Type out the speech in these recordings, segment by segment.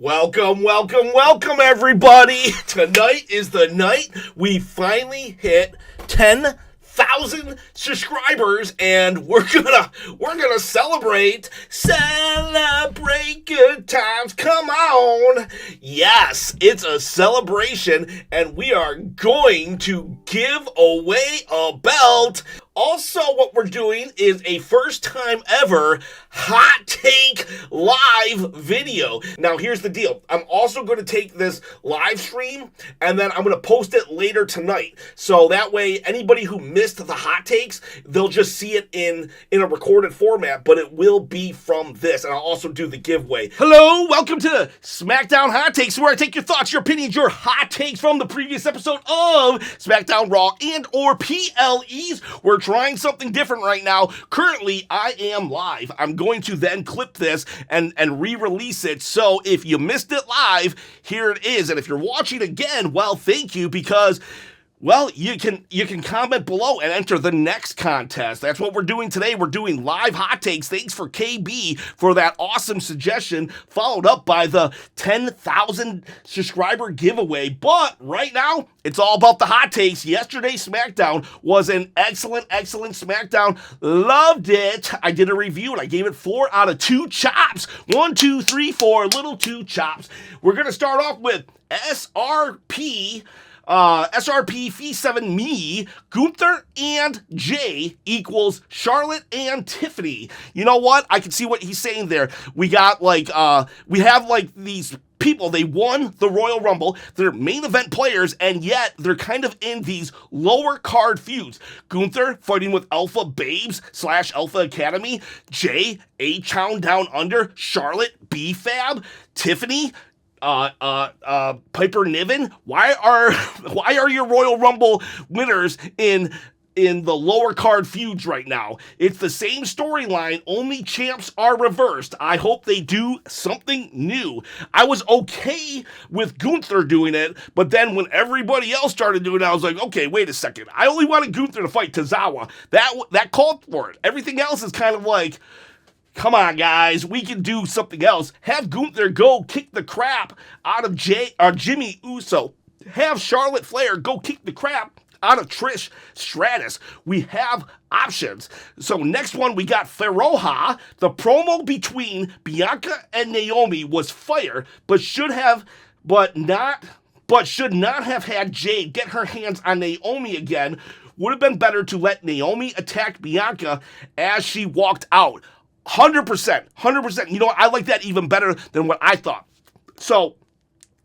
Welcome, everybody. Tonight is the night we finally hit 10,000 subscribers, and we're gonna celebrate good times. Come on. Yes, it's a celebration, and we are going to give away a belt. Also, what we're doing is a first time ever hot take live video. Now, here's the deal. I'm also going to take this live stream and then I'm going to post it later tonight. So that way, anybody who missed the hot takes, they'll just see it in a recorded format, but it will be from this. And I'll also do the giveaway. Hello, welcome to Smackdown Hot Takes, where I take your thoughts, your opinions, your hot takes from the previous episode of Smackdown Raw and or PLEs. We're trying something different right now. Currently, I am live. I'm going to then clip this and re-release it. So if you missed it live, here it is. And if you're watching again, well, thank you, because well, you can comment below and enter the next contest. That's what we're doing today. We're doing live hot takes. Thanks for KB for that awesome suggestion, followed up by the 10,000 subscriber giveaway. But right now, it's all about the hot takes. Yesterday's SmackDown was an excellent Smackdown. Loved it. I did a review and I gave it 4 out of 2 chops. 1, 2, 3, 4, little 2 chops. We're going to start off with SRP Fee 7 me, Gunther and Jay equals Charlotte and Tiffany. You know what? I can see what he's saying there. We got we have these people, they won the Royal Rumble, they're main event players, and yet they're kind of in these lower card feuds. Gunther fighting with Alpha Babes / Alpha Academy, Jay, A-Town Down Under, Charlotte, B-Fab, Tiffany, Piper Niven. Why are your Royal Rumble winners in the lower card feuds right now? It's the same storyline, only champs are reversed. I hope they do something new. I was okay with Gunther doing it, but then when everybody else started doing it, I was like, okay, wait a second. I only wanted Gunther to fight Tozawa. That called for it. Everything else is kind of like, come on, guys, we can do something else. Have Gunther go kick the crap out of Jimmy Uso. Have Charlotte Flair go kick the crap out of Trish Stratus. We have options. So next one, we got Feroha. The promo between Bianca and Naomi was fire, but should not have had Jade get her hands on Naomi again. Would have been better to let Naomi attack Bianca as she walked out. 100%. You know what? I like that even better than what I thought. So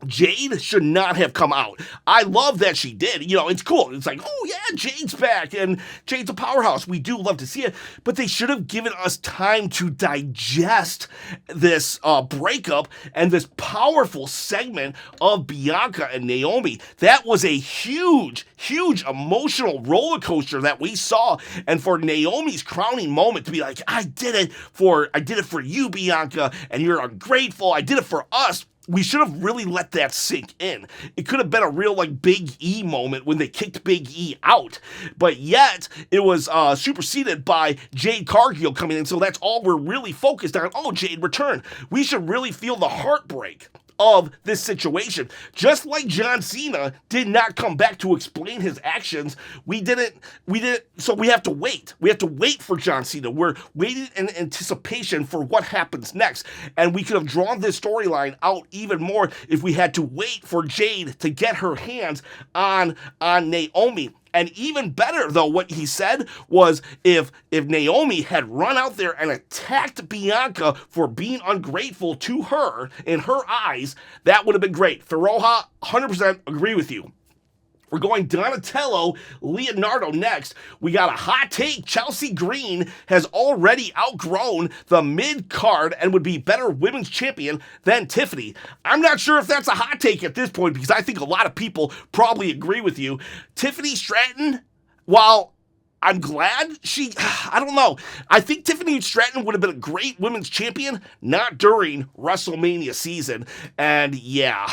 Jade should not have come out. I love that she did. You know, it's cool. It's like, oh yeah, Jade's back and Jade's a powerhouse. We do love to see it, but they should have given us time to digest this breakup and this powerful segment of Bianca and Naomi. That was a huge emotional roller coaster that we saw. And for Naomi's crowning moment to be like, I did it for you, Bianca, and you're ungrateful. I did it for us. We should have really let that sink in. It could have been a real Big E moment when they kicked Big E out. But yet, it was superseded by Jade Cargill coming in. So that's all we're really focused on. Oh, Jade, return. We should really feel the heartbreak of this situation. Just like John Cena did not come back to explain his actions, we didn't, so we have to wait. We have to wait for John Cena. We're waiting in anticipation for what happens next. And we could have drawn this storyline out even more if we had to wait for Jade to get her hands on Naomi. And even better, though, what he said was if Naomi had run out there and attacked Bianca for being ungrateful to her, in her eyes, that would have been great. Feroha, 100% agree with you. We're going Donatello Leonardo next. We got a hot take. Chelsea Green has already outgrown the mid-card and would be better women's champion than Tiffany. I'm not sure if that's a hot take at this point because I think a lot of people probably agree with you. Tiffany Stratton, while I'm glad I don't know. I think Tiffany Stratton would have been a great women's champion, not during WrestleMania season. And yeah,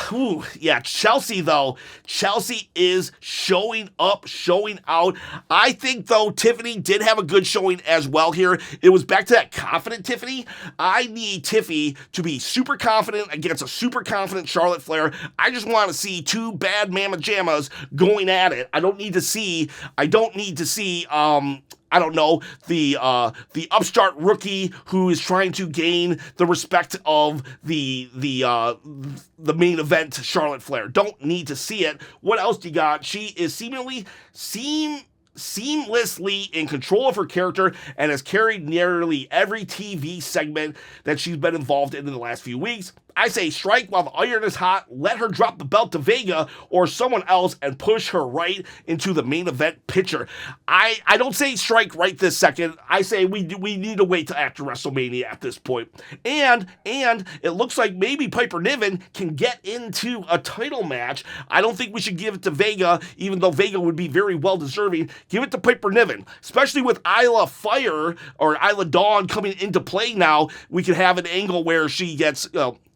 Chelsea though. Chelsea is showing up, showing out. I think though Tiffany did have a good showing as well here. It was back to that confident Tiffany. I need Tiffy to be super confident against a super confident Charlotte Flair. I just want to see two bad mamma jammas going at it. I don't need to see I don't know, the upstart rookie who is trying to gain the respect of the main event, Charlotte Flair. Don't need to see it. What else do you got? She is seamlessly in control of her character and has carried nearly every TV segment that she's been involved in the last few weeks. I say strike while the iron is hot, let her drop the belt to Vega or someone else and push her right into the main event picture. I don't say strike right this second. I say we need to wait till after WrestleMania at this point. And it looks like maybe Piper Niven can get into a title match. I don't think we should give it to Vega, even though Vega would be very well deserving. Give it to Piper Niven, especially with Isla Fire or Isla Dawn coming into play now. We could have an angle where she gets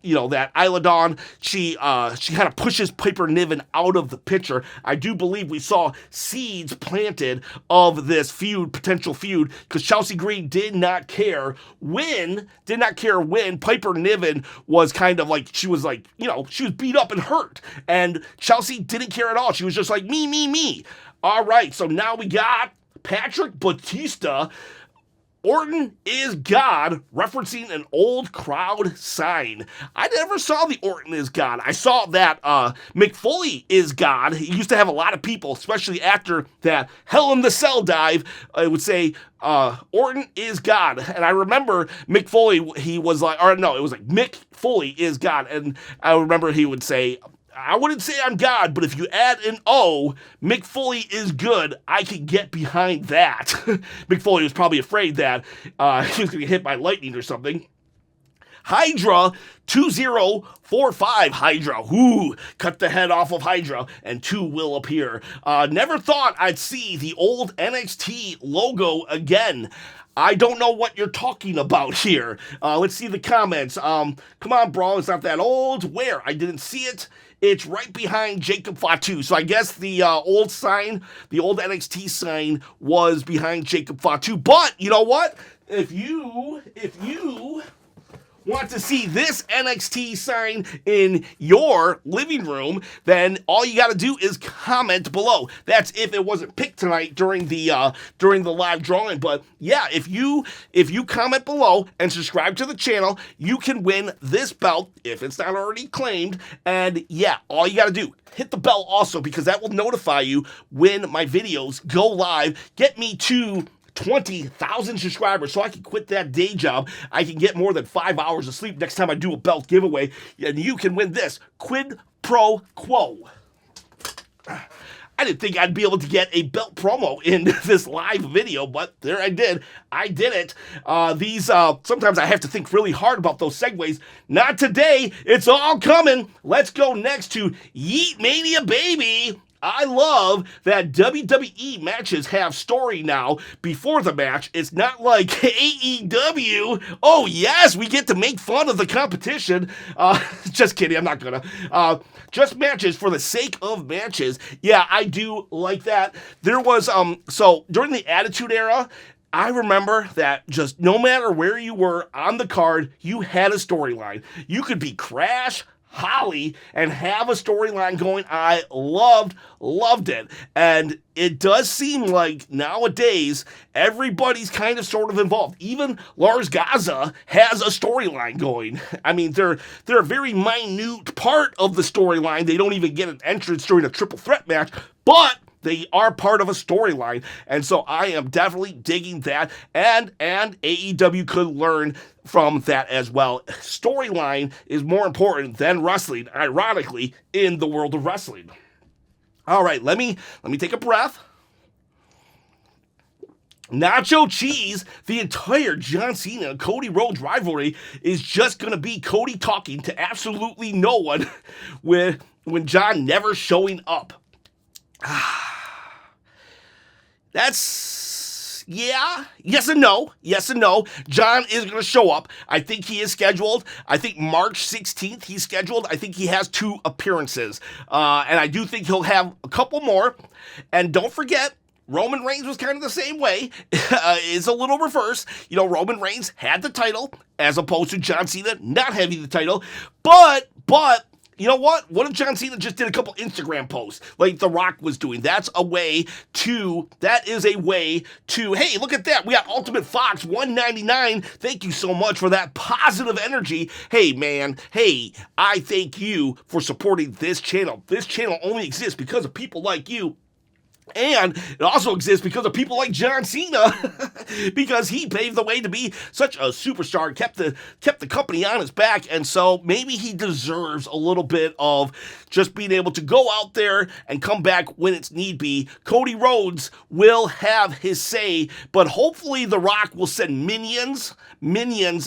that Isla Dawn, she kind of pushes Piper Niven out of the picture. I do believe we saw seeds planted of this potential feud, because Chelsea Green did not care when Piper Niven was kind of like, she was beat up and hurt, and Chelsea didn't care at all. She was just like, me. All right, so now we got Patrick Batista. Orton is God, referencing an old crowd sign. I never saw the Orton is God. I saw that Mick Foley is God. He used to have a lot of people, especially after that Hell in the Cell dive, it would say, Orton is God. And I remember Mick Foley, it was like Mick Foley is God. And I remember he would say, I wouldn't say I'm God, but if you add an O, Mick Foley is good. I can get behind that. Mick Foley was probably afraid that he was going to get hit by lightning or something. Hydra 2045 Hydra. Ooh, cut the head off of Hydra and 2 will appear. Never thought I'd see the old NXT logo again. I don't know what you're talking about here. Let's see the comments. Come on, bro. It's not that old. Where? I didn't see it. It's right behind Jacob Fatu. So I guess the old NXT sign was behind Jacob Fatu. But you know what? If you want to see this NXT sign in your living room, then all you got to do is comment below. That's if it wasn't picked tonight during the live drawing. But yeah, if you comment below and subscribe to the channel, you can win this belt if it's not already claimed. And yeah, all you got to do, hit the bell also, because that will notify you when my videos go live. Get me to 20,000 subscribers so I can quit that day job. I can get more than 5 hours of sleep next time I do a belt giveaway, and you can win this quid pro quo. I didn't think I'd be able to get a belt promo in this live video, but there I did. I did it. Sometimes I have to think really hard about those segues. Not today. It's all coming. Let's go next to Yeet Mania, baby. I love that WWE matches have story now before the match. It's not like AEW. Oh, yes, we get to make fun of the competition. Just kidding, I'm not gonna. Just matches for the sake of matches. Yeah, I do like that. There was, so during the Attitude Era, I remember that just no matter where you were on the card, you had a storyline. You could be Crash, Holly, and have a storyline going. I loved it. And it does seem like nowadays everybody's kind of sort of involved. Even Lars Gaza has a storyline going. I mean, they're a very minute part of the storyline. They don't even get an entrance during a triple threat match, but they are part of a storyline, and so I am definitely digging that, and AEW could learn from that as well. Storyline is more important than wrestling, ironically, in the world of wrestling. All right, let me take a breath. Nacho cheese, the entire John Cena Cody Rhodes rivalry is just going to be Cody talking to absolutely no one when John never showing up. That's Yeah. Yes and no. Yes and no. John is going to show up. I think he is scheduled. I think March 16th he's scheduled. I think he has 2 appearances. And I do think he'll have a couple more. And don't forget, Roman Reigns was kind of the same way. Is a little reverse. You know, Roman Reigns had the title as opposed to John Cena not having the title. But, you know what? What if John Cena just did a couple Instagram posts like The Rock was doing? That is a way to, hey, look at that. We got Ultimate Fox, $199. Thank you so much for that positive energy. Hey, man. Hey, I thank you for supporting this channel. This channel only exists because of people like you. And it also exists because of people like John Cena, because he paved the way to be such a superstar, kept the company on his back, and so maybe he deserves a little bit of just being able to go out there and come back when it's need be. Cody Rhodes will have his say, but hopefully The Rock will send minions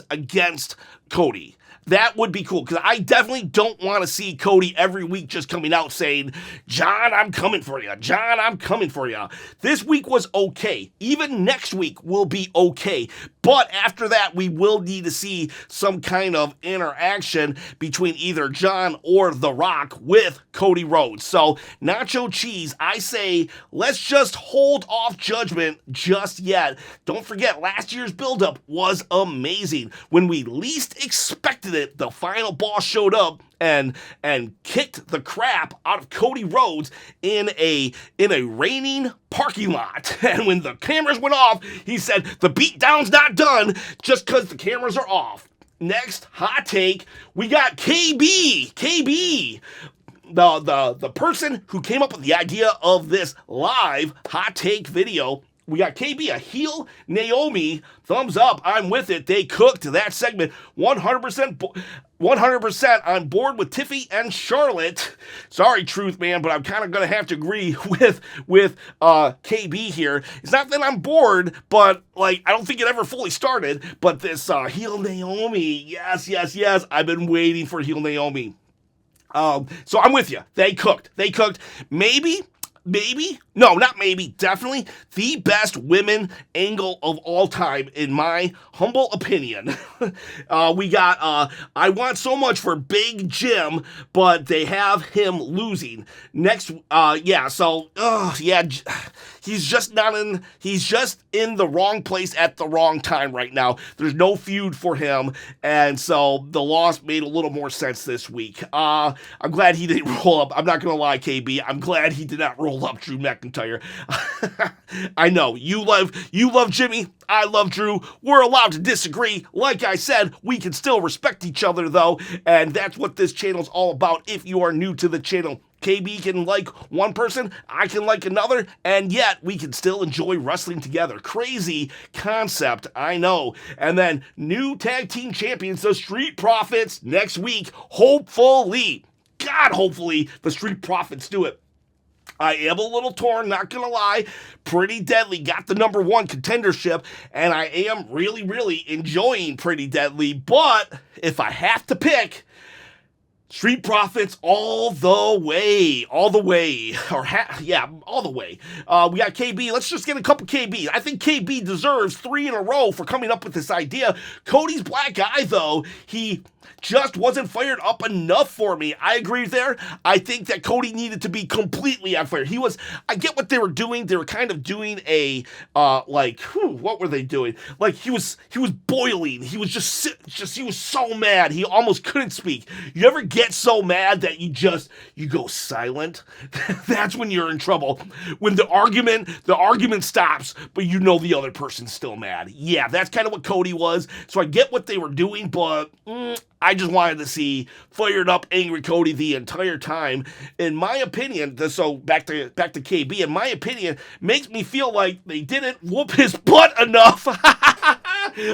against Cody. That would be cool, because I definitely don't want to see Cody every week just coming out saying, John, I'm coming for you. John, I'm coming for you. This week was okay. Even next week will be okay. But after that, we will need to see some kind of interaction between either John or The Rock with Cody Rhodes. So, Nacho Cheese, I say, let's just hold off judgment just yet. Don't forget, last year's buildup was amazing. When we least expected it, the final boss showed up and kicked the crap out of Cody Rhodes in a raining parking lot. And when the cameras went off, he said, the beatdown's not done just because the cameras are off. Next, hot take, we got KB. The person who came up with the idea of this live hot take video. We got KB, a heel Naomi, thumbs up, I'm with it. They cooked that segment 100% on board with Tiffy and Charlotte. Sorry, Truth Man, but I'm kind of going to have to agree with KB here. It's not that I'm bored, but I don't think it ever fully started. But this heel Naomi, yes. I've been waiting for heel Naomi. So I'm with you. They cooked. Definitely the best women angle of all time, in my humble opinion. We got, I want so much for Big Jim, but they have him losing. Next, he's just in the wrong place at the wrong time right now. There's no feud for him, and so the loss made a little more sense this week. I'm glad he didn't roll up. I'm not going to lie, KB. I'm glad he did not roll up Drew McIntyre. I know, you love Jimmy, I love Drew. We're allowed to disagree. Like I said, we can still respect each other, though, and that's what this channel's all about if you are new to the channel. KB can like one person, I can like another, and yet we can still enjoy wrestling together. Crazy concept, I know. And then new tag team champions, the Street Profits, next week. Hopefully the Street Profits do it. I am a little torn, not gonna lie. Pretty Deadly got the number 1 contendership, and I am really, really enjoying Pretty Deadly. But if I have to pick, Street Profits all the way. All the way. We got KB. Let's just get a couple KB. I think KB deserves 3 in a row for coming up with this idea. Cody's black eye, though, he just wasn't fired up enough for me. I agree there. I think that Cody needed to be completely on fire. I get what they were doing. They were kind of doing what were they doing? Like, he was boiling. He was he was so mad. He almost couldn't speak. You ever get so mad that you go silent? That's when you're in trouble. When the argument stops, but you know the other person's still mad. Yeah, that's kind of what Cody was. So I get what they were doing, but I just wanted to see fired up, angry Cody the entire time. In my opinion, so back to KB, in my opinion, makes me feel like they didn't whoop his butt enough.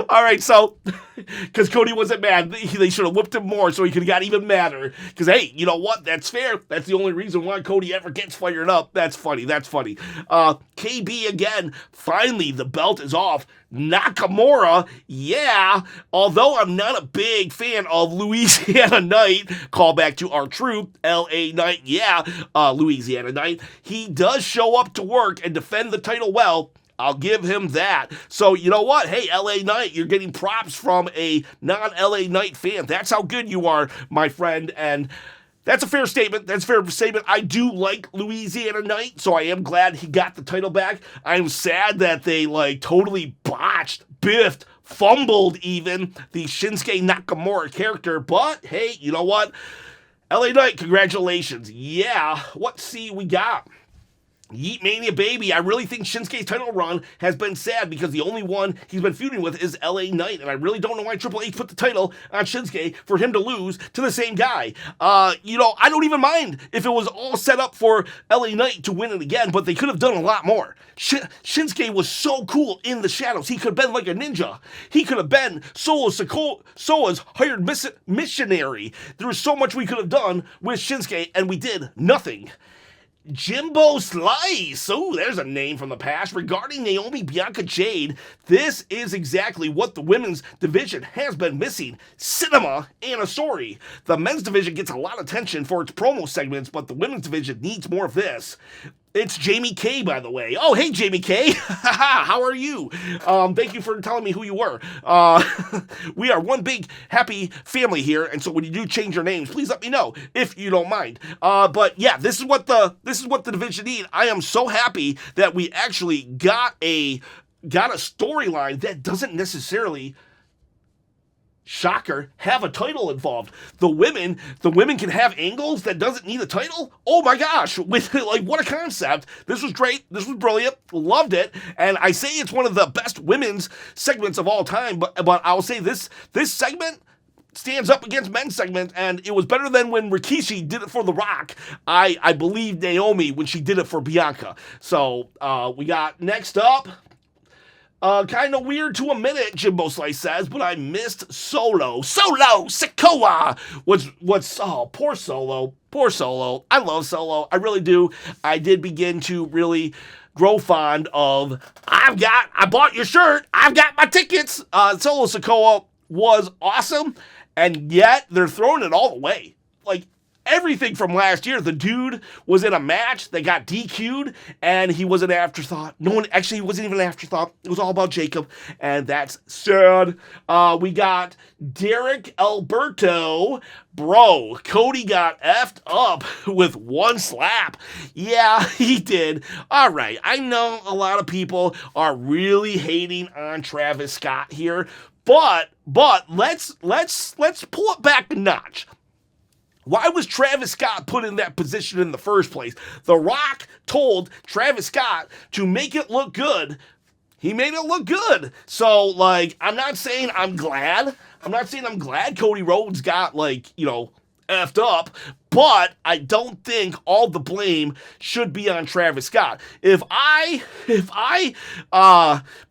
All right, so, because Cody wasn't mad, they should have whooped him more so he could have got even madder. Because, hey, you know what? That's fair. That's the only reason why Cody ever gets fired up. That's funny. KB again, finally, the belt is off. Nakamura, yeah, although I'm not a big fan of Louisiana Knight, call back to our truth, L.A. Knight, Louisiana Knight, he does show up to work and defend the title well. I'll give him that. So, you know what? Hey, LA Knight, you're getting props from a non-LA Knight fan. That's how good you are, my friend. And that's a fair statement. That's a fair statement. I do like Louisiana Knight, so I am glad he got the title back. I'm sad that they, totally botched, biffed, fumbled even the Shinsuke Nakamura character. But, hey, you know what? LA Knight, congratulations. Yeah, let's see what we got. Yeet Mania baby, I really think Shinsuke's title run has been sad because the only one he's been feuding with is LA Knight, and I really don't know why Triple H put the title on Shinsuke for him to lose to the same guy. I don't even mind if it was all set up for LA Knight to win it again, but they could have done a lot more. Shinsuke was so cool in the shadows. He could have been like a ninja. He could have been Sikoa's hired missionary. There was so much we could have done with Shinsuke, and we did nothing. Jimbo Slice, oh, there's a name from the past. Regarding Naomi, Bianca, Jade, this is exactly what the women's division has been missing. Cinema and a story. The men's division gets a lot of attention for its promo segments, but the women's division needs more of this. It's Jamie K, by the way. Oh, hey, Jamie K. How are you? Thank you for telling me who you were. We are one big happy family here, and so when you do change your names, please let me know if you don't mind. But yeah, this is what the division need. I am so happy that we actually got a storyline that doesn't necessarily, shocker, have a title involved. The women can have angles that doesn't need a title. Oh my gosh, what a concept. This was great. This was brilliant. Loved it. And I say it's one of the best women's segments of all time, but I'll say this segment stands up against men's segment, and it was better than when Rikishi did it for The Rock. I believe Naomi when she did it for Bianca. So we got next up. Kind of weird to a minute, Jimbo Slice says, but I missed Solo. Sikoa! Poor Solo. I love Solo. I really do. I did begin to really grow fond of, I bought your shirt, I've got my tickets. Solo Sikoa was awesome, and yet they're throwing it all away. Everything from last year, the dude was in a match that got DQ'd, and he was an afterthought. He wasn't even an afterthought. It was all about Jacob, and that's sad. We got Derek Alberto. Bro, Cody got effed up with one slap. Yeah, he did. All right, I know a lot of people are really hating on Travis Scott here, but let's pull it back a notch. Why was Travis Scott put in that position in the first place? The Rock told Travis Scott to make it look good. He made it look good. So, I'm not saying I'm glad. I'm not saying I'm glad Cody Rhodes got, effed up, but I don't think all the blame should be on Travis Scott. If I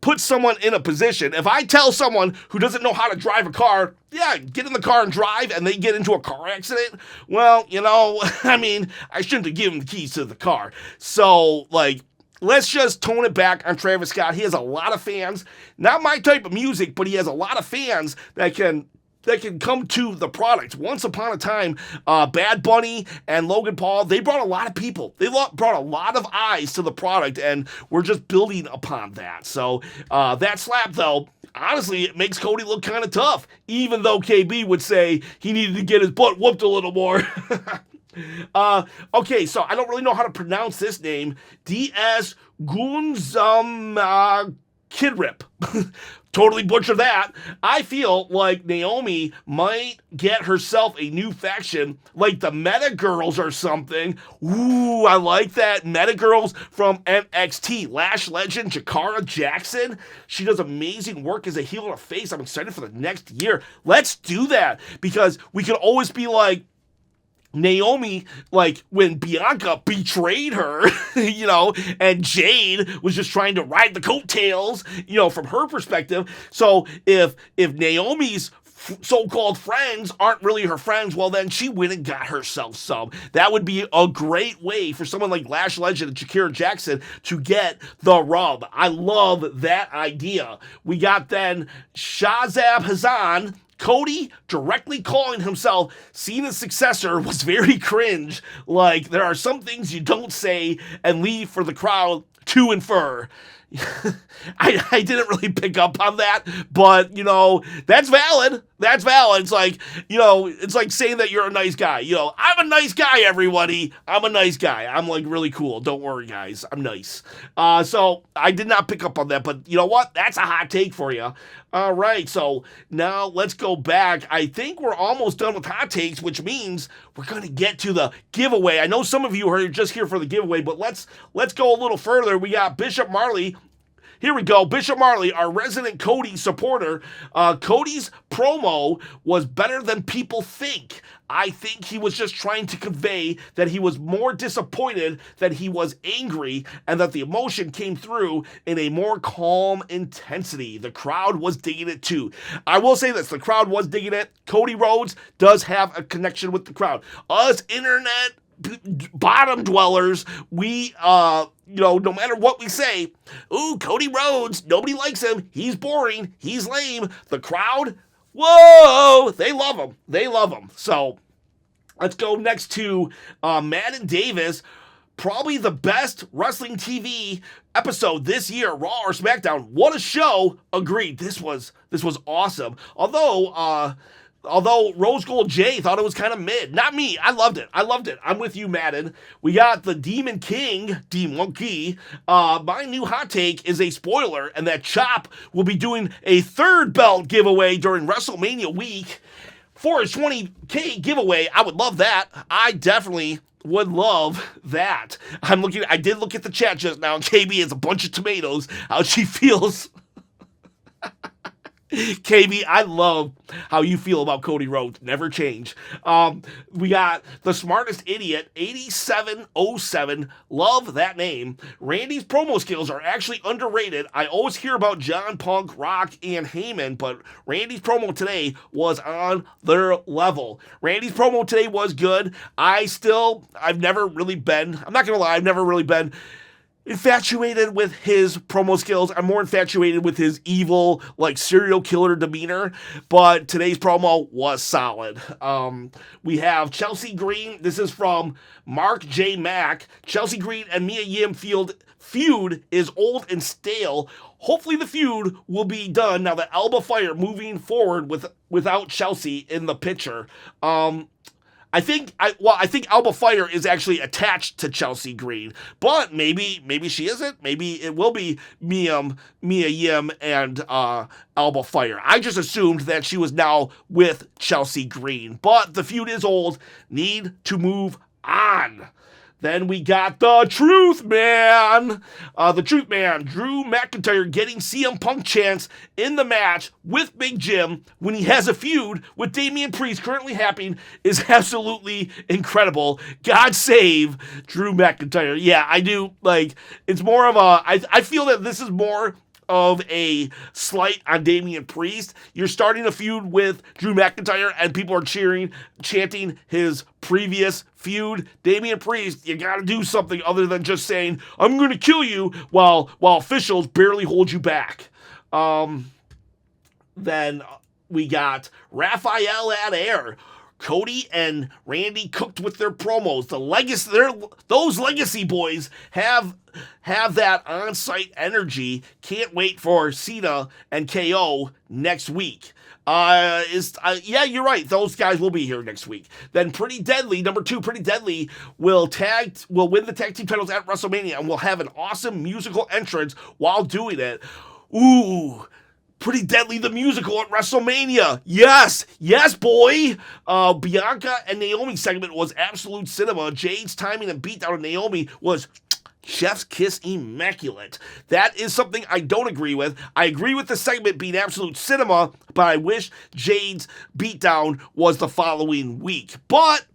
put someone in a position, if I tell someone who doesn't know how to drive a car, yeah, get in the car and drive, and they get into a car accident, well, I shouldn't have given the keys to the car. So, let's just tone it back on Travis Scott. He has a lot of fans, not my type of music, but he has a lot of fans that can come to the product. Once upon a time, Bad Bunny and Logan Paul, they brought a lot of people. They brought a lot of eyes to the product, and we're just building upon that. So that slap, though, honestly, it makes Cody look kind of tough, even though KB would say he needed to get his butt whooped a little more. Okay, so I don't really know how to pronounce this name. D.S. Gunzam Kidrip. Totally butchered that. I feel like Naomi might get herself a new faction, like the Meta Girls or something. Ooh, I like that. Meta Girls from NXT. Lash legend Jakara Jackson. She does amazing work as a heel and a face. I'm excited for the next year. Let's do that, because we can always be like Naomi, when Bianca betrayed her, and Jade was just trying to ride the coattails, from her perspective. So if Naomi's so-called friends aren't really her friends, well, then she went and got herself some. That would be a great way for someone like Lash Legend and Shakira Jackson to get the rub. I love that idea. We got then Shazab Hazan. Cody directly calling himself Cena's successor was very cringe. There are some things you don't say and leave for the crowd to infer. I didn't really pick up on that, but, that's valid. That's valid. It's like, it's like saying that you're a nice guy. I'm a nice guy, everybody. I'm a nice guy. I'm like really cool. Don't worry, guys. I'm nice. So I did not pick up on that, but you know what? That's a hot take for you. All right, so now let's go back. I think we're almost done with hot takes, which means we're going to get to the giveaway. I know some of you are just here for the giveaway, but let's go a little further. We got Bishop Marley. Here we go. Bishop Marley, our resident Cody supporter. Cody's promo was better than people think. I think he was just trying to convey that he was more disappointed, that he was angry, and that the emotion came through in a more calm intensity. The crowd was digging it too. I will say this, the crowd was digging it. Cody Rhodes does have a connection with the crowd. Us internet bottom dwellers, we no matter what we say, ooh, Cody Rhodes, nobody likes him, he's boring, he's lame. The crowd, whoa, they love him. They love him. So let's go next to Madden Davis. Probably the best wrestling TV episode this year, Raw or SmackDown. What a show. Agreed. This was awesome. Although Rose Gold J thought it was kind of mid. Not me. I loved it. I'm with you, Madden. We got the Demon King, D-Monkey. My new hot take is a spoiler, and that Chop will be doing a third belt giveaway during WrestleMania week. For his 20K giveaway, I would love that. I definitely would love that. I did look at the chat just now, and KB has a bunch of tomatoes. How she feels. KB, I love how you feel about Cody Rhodes. Never change. We got the smartest idiot, 8707. Love that name. Randy's promo skills are actually underrated. I always hear about John Punk, Rock, and Heyman, but Randy's promo today was on their level. Randy's promo today was good. I've never really been, I'm not going to lie, I've never really been infatuated with his promo skills. I'm more infatuated with his evil, like, serial killer demeanor, but today's promo was solid. We have Chelsea Green. This is from Mark J. Mack. Chelsea Green and Mia Yim feud is old and stale. Hopefully the feud will be done now that Alba Fire moving forward without Chelsea in the picture. I think Alba Fire is actually attached to Chelsea Green, but maybe she isn't. Maybe it will be Mia Yim and Alba Fire. I just assumed that she was now with Chelsea Green, but the feud is old. Need to move on. Then we got the Truth Man. Drew McIntyre getting CM Punk chance in the match with Big Jim when he has a feud with Damian Priest currently happening is absolutely incredible. God save Drew McIntyre. Yeah, I do. Like, it's more of I feel that this is more of a slight on Damian Priest. You're starting a feud with Drew McIntyre and people are chanting his previous feud. Damian Priest, you gotta do something other than just saying, I'm gonna kill you, while officials barely hold you back. Then we got Raphael at Air. Cody and Randy cooked with their promos. Those legacy boys have that on-site energy. Can't wait for Cena and KO next week. Yeah, you're right. Those guys will be here next week. Then Pretty Deadly, number 2, Pretty Deadly will win the tag team titles at WrestleMania and will have an awesome musical entrance while doing it. Ooh. Pretty Deadly the musical at WrestleMania. Yes, boy. Bianca and Naomi segment was absolute cinema. Jade's timing and beatdown of Naomi was chef's kiss immaculate. That is something I don't agree with. I agree with the segment being absolute cinema, but I wish Jade's beatdown was the following week. But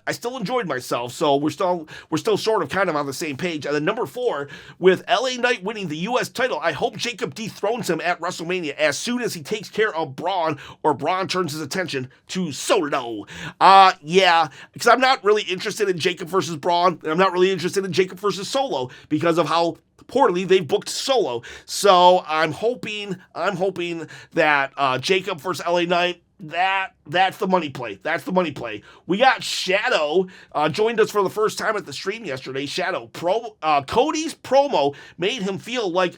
I still enjoyed myself, so we're still sort of kind of on the same page. And then number 4, with LA Knight winning the U.S. title, I hope Jacob dethrones him at WrestleMania as soon as he takes care of Braun, or Braun turns his attention to Solo. Yeah, because I'm not really interested in Jacob versus Braun, and I'm not really interested in Jacob versus Solo because of how poorly they've booked Solo. So I'm hoping that Jacob versus LA Knight That's the money play. That's the money play. We got Shadow joined us for the first time at the stream yesterday. Shadow Cody's promo made him feel like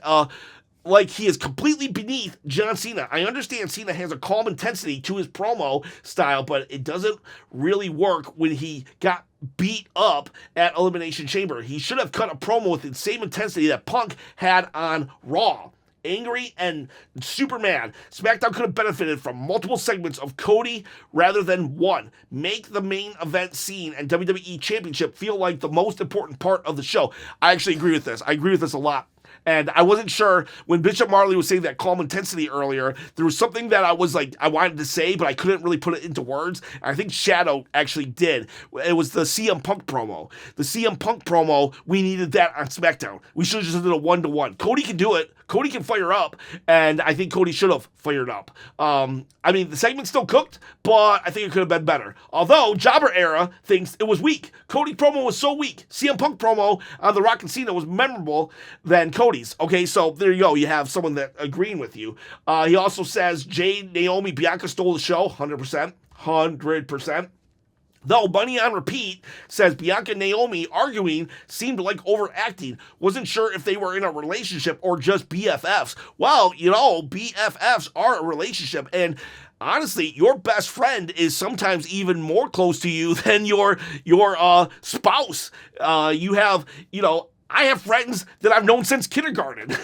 he is completely beneath John Cena. I understand Cena has a calm intensity to his promo style, but it doesn't really work when he got beat up at Elimination Chamber. He should have cut a promo with the same intensity that Punk had on Raw. Angry and super mad. SmackDown could have benefited from multiple segments of Cody rather than one. Make the main event scene and WWE Championship feel like the most important part of the show. I actually agree with this. I agree with this a lot. And I wasn't sure when Bishop Marley was saying that calm intensity earlier, there was something that I wanted to say, but I couldn't really put it into words. I think Shadow actually did. It was the CM Punk promo. The CM Punk promo, we needed that on SmackDown. We should have just did a 1-to-1. Cody can do it. Cody can fire up, and I think Cody should have fired up. I mean, the segment's still cooked, but I think it could have been better. Although, Jobber Era thinks it was weak. Cody's promo was so weak. CM Punk promo on The Rock and Cena was memorable than Cody's. Okay, so there you go. You have someone that agreeing with you. He also says, Naomi, Bianca stole the show. 100%. 100%. Though Bunny on Repeat says Bianca and Naomi arguing seemed like overacting. Wasn't sure if they were in a relationship or just BFFs. Well, BFFs are a relationship, and honestly, your best friend is sometimes even more close to you than your spouse. I have friends that I've known since kindergarten,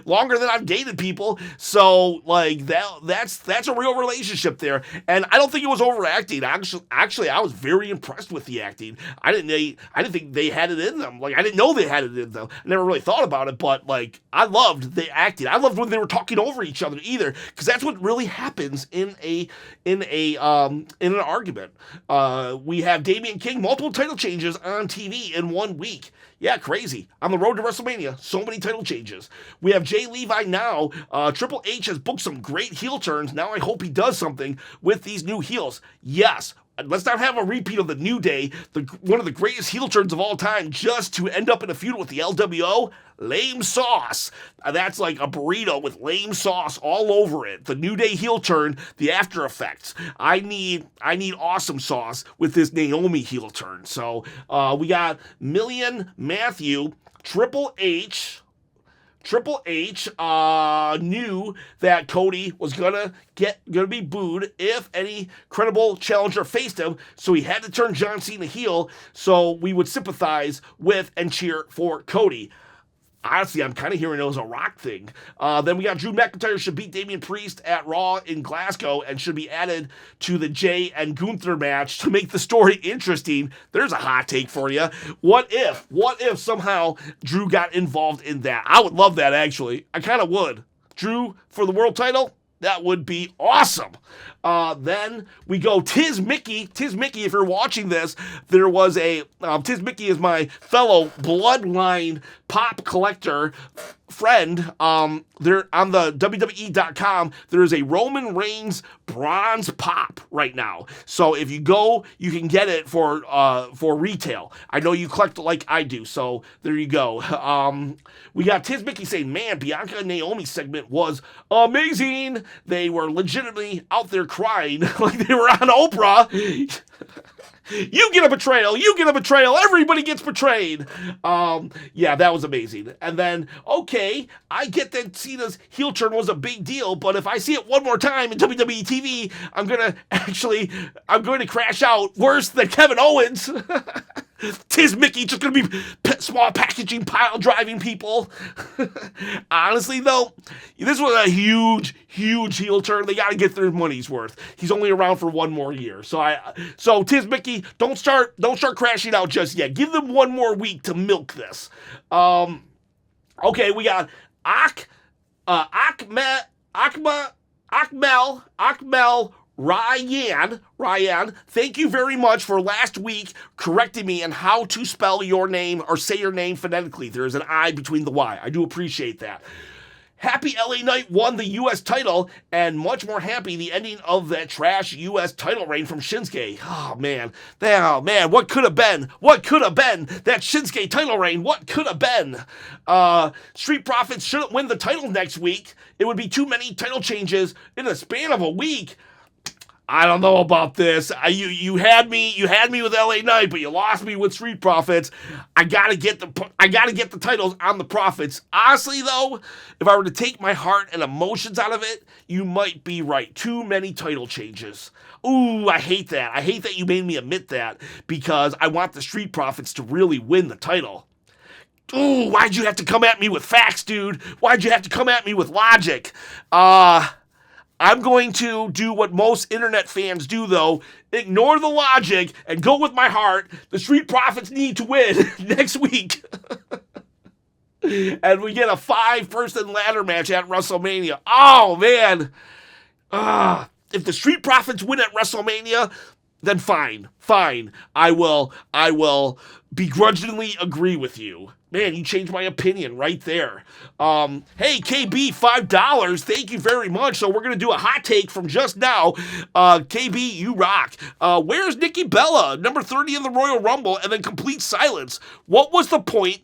longer than I've dated people. So that's a real relationship there. And I don't think it was overacting. Actually, I was very impressed with the acting. I didn't think they had it in them. I didn't know they had it in them. I never really thought about it, but I loved the acting. I loved when they were talking over each other either, because that's what really happens in an argument. We have Damian King, multiple title changes on TV in 1 week. Yeah, crazy. On the road to WrestleMania, so many title changes. We have Jay Levi now. Triple H has booked some great heel turns. Now I hope he does something with these new heels. Yes, let's not have a repeat of the New Day, one of the greatest heel turns of all time, just to end up in a feud with the LWO. Lame sauce. That's like a burrito with lame sauce all over it. The New Day heel turn, the after effects. I need awesome sauce with this Naomi heel turn. So we got Million Matthew, Triple H knew that Cody was gonna be booed if any credible challenger faced him, so he had to turn John Cena heel so we would sympathize with and cheer for Cody. Honestly, I'm kind of hearing it was a Rock thing. Then we got Drew McIntyre should beat Damian Priest at Raw in Glasgow and should be added to the Jay and Gunther match to make the story interesting. There's a hot take for you. What if somehow Drew got involved in that? I would love that, actually. I kind of would. Drew for the world title? That would be awesome. Then we go Tiz Mickey. Tiz Mickey, if you're watching this, there was a... Tiz Mickey is my fellow bloodline pop collector friend. There on the WWE.com, there is a Roman Reigns bronze pop right now. So if you go, you can get it for retail. I know you collect like I do, so there you go. We got Tiz Mickey saying, man, Bianca and Naomi segment was amazing. They were legitimately out there crying like they were on Oprah. You get a betrayal, everybody gets betrayed. Yeah, that was amazing. And then, okay, I get that Cena's heel turn was a big deal, but if I see it one more time in WWE TV, I'm going to crash out worse than Kevin Owens. Tiz Mickey just going to be small packaging, pile driving people. Honestly, though, this was a huge heel turn. They got to get their money's worth. He's only around for one more year. So Tiz Mickey, don't start crashing out just yet. Give them one more week to milk this. Okay, we got Akmel Ryan, thank you very much for last week correcting me on how to spell your name or say your name phonetically. There is an I between the Y. I do appreciate that. Happy LA Knight won the U.S. title, and much more happy the ending of that trash U.S. title reign from Shinsuke. Oh, man, what could have been? That Shinsuke title reign, what could have been? Street Profits shouldn't win the title next week. It would be too many title changes in the span of a week. I don't know about this. You had me with LA Knight, but you lost me with Street Profits. I gotta get the titles on the Profits. Honestly, though, if I were to take my heart and emotions out of it, you might be right. Too many title changes. Ooh, I hate that. I hate that you made me admit that because I want the Street Profits to really win the title. Ooh, why'd you have to come at me with facts, dude? Why'd you have to come at me with logic? I'm going to do what most internet fans do, though. Ignore the logic and go with my heart. The Street Profits need to win next week. And we get a 5-person ladder match at WrestleMania. Oh, man. If the Street Profits win at WrestleMania, then fine. I will begrudgingly agree with you. Man, you changed my opinion right there. Hey, KB, $5. Thank you very much. So we're going to do a hot take from just now. KB, you rock. Where's Nikki Bella? Number 30 in the Royal Rumble, and then complete silence. What was the point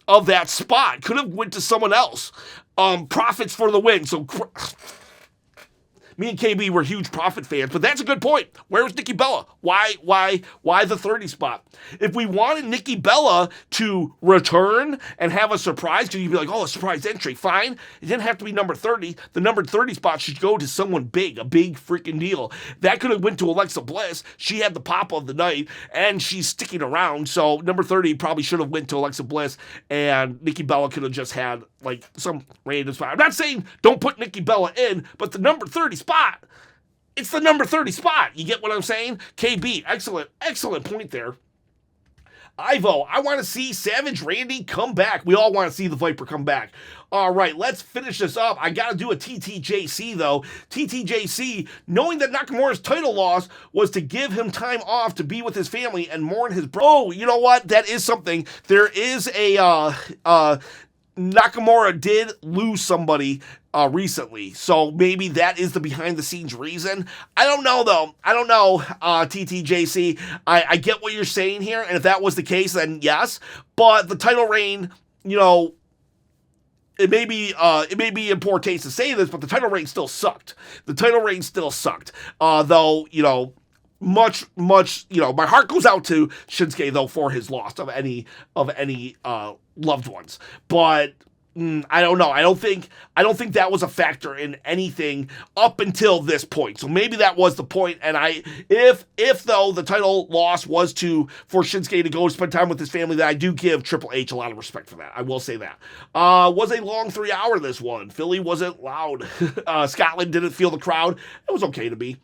of that spot? Could have went to someone else. Profits for the win. So me and KB were huge Profit fans, but that's a good point. Where's Nikki Bella? Why the 30 spot? If we wanted Nikki Bella to return and have a surprise, because you'd be like, oh, a surprise entry, fine. It didn't have to be number 30. The number 30 spot should go to someone big, a big freaking deal. That could have went to Alexa Bliss. She had the pop of the night, and she's sticking around, so number 30 probably should have went to Alexa Bliss, and Nikki Bella could have just had, like, some random spot. I'm not saying don't put Nikki Bella in, but the number 30 spot, it's the number 30 spot. You get what I'm saying? KB, excellent point there. Ivo, I want to see Savage Randy come back. We all want to see the Viper come back. All right, let's finish this up. I got to do a TTJC, though. TTJC, knowing that Nakamura's title loss was to give him time off to be with his family and mourn his bro. Oh, you know what? That is something. There is a Nakamura did lose somebody recently, so maybe that is the behind-the-scenes reason. I don't know, though. I don't know, TTJC. I get what you're saying here, and if that was the case, then yes. But the title reign, you know, it may be in poor taste to say this, but the title reign still sucked. Though, you know, much, you know, my heart goes out to Shinsuke, though, for his loss of any loved ones. But I don't know. I don't think that was a factor in anything up until this point. So maybe that was the point. And if though the title loss was for Shinsuke to go spend time with his family, then I do give Triple H a lot of respect for that. I will say that. Was a long 3 hour this one. Philly wasn't loud. Scotland didn't feel the crowd. It was okay to me.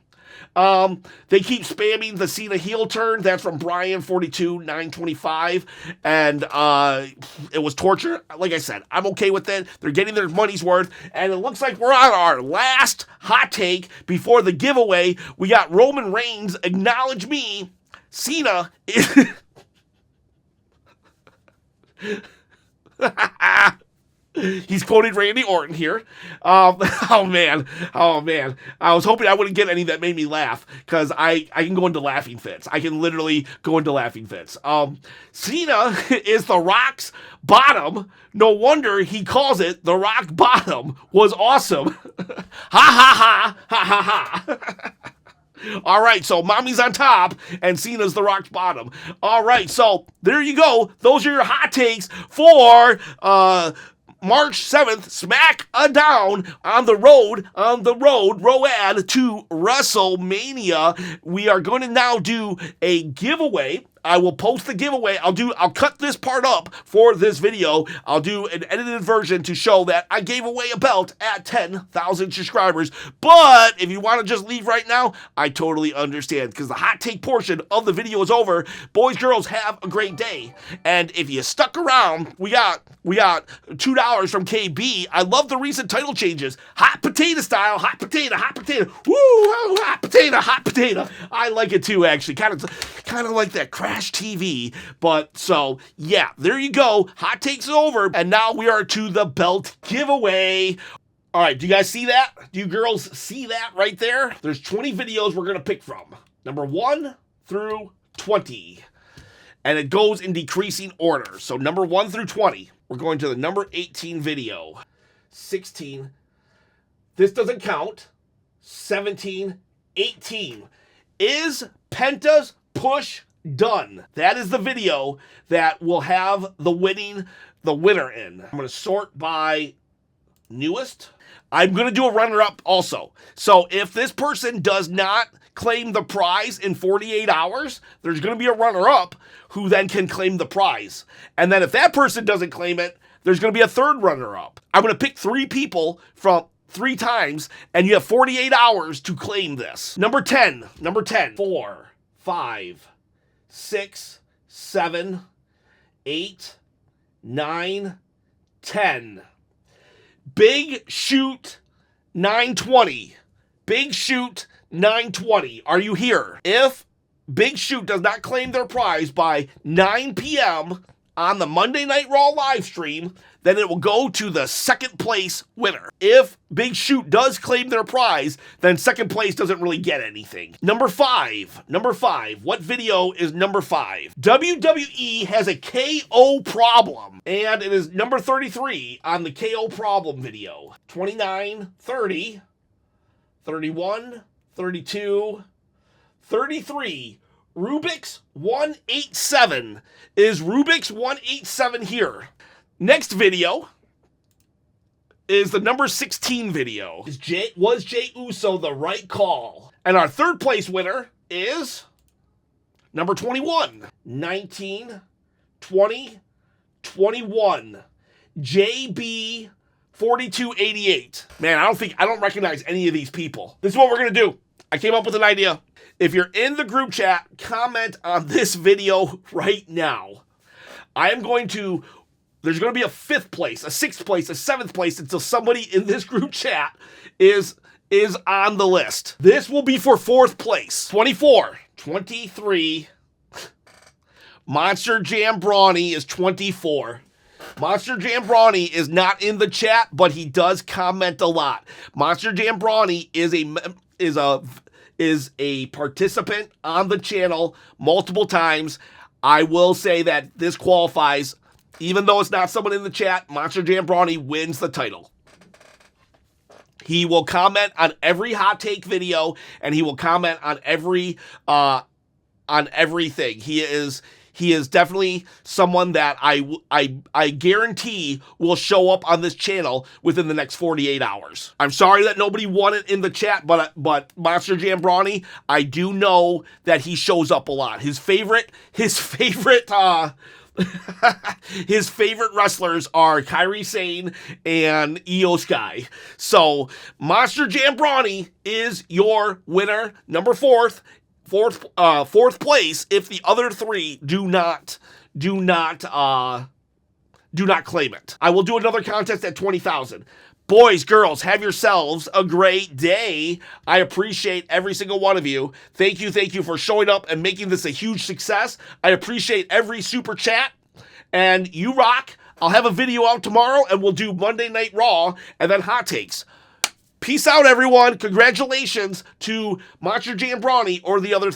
They keep spamming the Cena heel turn. That's from Brian 42-925. And it was torture. Like I said, I'm okay with it. They're getting their money's worth. And it looks like we're on our last hot take before the giveaway. We got Roman Reigns, acknowledge me. Cena is he's quoting Randy Orton here. Oh man. I was hoping I wouldn't get any that made me laugh, because I can go into laughing fits. I can literally go into laughing fits. Cena is the Rock's bottom. No wonder he calls it the Rock Bottom. Was awesome. Ha ha ha. All right, so Mommy's on top and Cena's the Rock's bottom. All right, so there you go. Those are your hot takes for March 7th, Smackdown on the road to WrestleMania. We are going to now do a giveaway. I will post the giveaway. I'll cut this part up for this video. I'll do an edited version to show that I gave away a belt at 10,000 subscribers. But if you want to just leave right now, I totally understand, because the hot take portion of the video is over. Boys, girls, have a great day. And if you stuck around, we got $2 from KB. I love the recent title changes. Hot potato style, hot potato. Woo, hot potato. I like it too, actually. Kind of like that Crash TV. But so, yeah, there you go. Hot takes over. And now we are to the belt giveaway. All right, do you guys see that? Do you girls see that right there? There's 20 videos we're going to pick from. Number 1 through 20. And it goes in decreasing order. So number 1 through 20. We're going to the number 18 video. 16. This doesn't count. 17. 18. Is Penta's push done? That is the video that will have the winner in. I'm going to sort by newest. I'm going to do a runner-up also. So if this person does not claim the prize in 48 hours, there's going to be a runner-up who then can claim the prize. And then if that person doesn't claim it, there's going to be a third runner-up. I'm going to pick 3 people from 3 times, and you have 48 hours to claim this. Number 10. 4, 5, 6, 7, 8, 9, 10. Big Shoot 920. Big Shoot 920. Are you here? If Big Shoot does not claim their prize by 9 p.m. on the Monday Night Raw live stream, then it will go to the second place winner. If Big Shoot does claim their prize, then second place doesn't really get anything. Number 5. What video is number 5? WWE has a KO problem, and it is number 33 on the KO problem video. 29, 30, 31, 32, 33. Rubik's 187. Is Rubik's 187 here? Next video is the number 16 video. Was Jey Uso the right call? And our third place winner is number 21. 19, 20, 21. JB 4288. Man, I don't recognize any of these people. This is what we're going to do. I came up with an idea. If you're in the group chat, comment on this video right now. There's going to be a 5th place, a 6th place, a 7th place until somebody in this group chat is on the list. This will be for 4th place. 24, 23. Monster Jam Brawny is 24. Monster Jam Brawny is not in the chat, but he does comment a lot. Monster Jam Brawny is a participant on the channel multiple times. I will say that this qualifies. Even though it's not someone in the chat, Monster Jam Brawny wins the title. He will comment on every hot take video, and he will comment on everything. He is definitely someone that I guarantee will show up on this channel within the next 48 hours. I'm sorry that nobody won it in the chat, but Monster Jam Brawny, I do know that he shows up a lot. His favorite his favorite wrestlers are Kairi Sane and Io Sky. So Monster Jam Brawny is your winner, number 4th place. If the other 3 do not claim it, I will do another contest at 20,000. Boys, girls, have yourselves a great day. I appreciate every single one of you. Thank you for showing up and making this a huge success. I appreciate every super chat, and you rock. I'll have a video out tomorrow, and we'll do Monday Night Raw and then hot takes. Peace out, everyone. Congratulations to Monster Jam Brawny or the other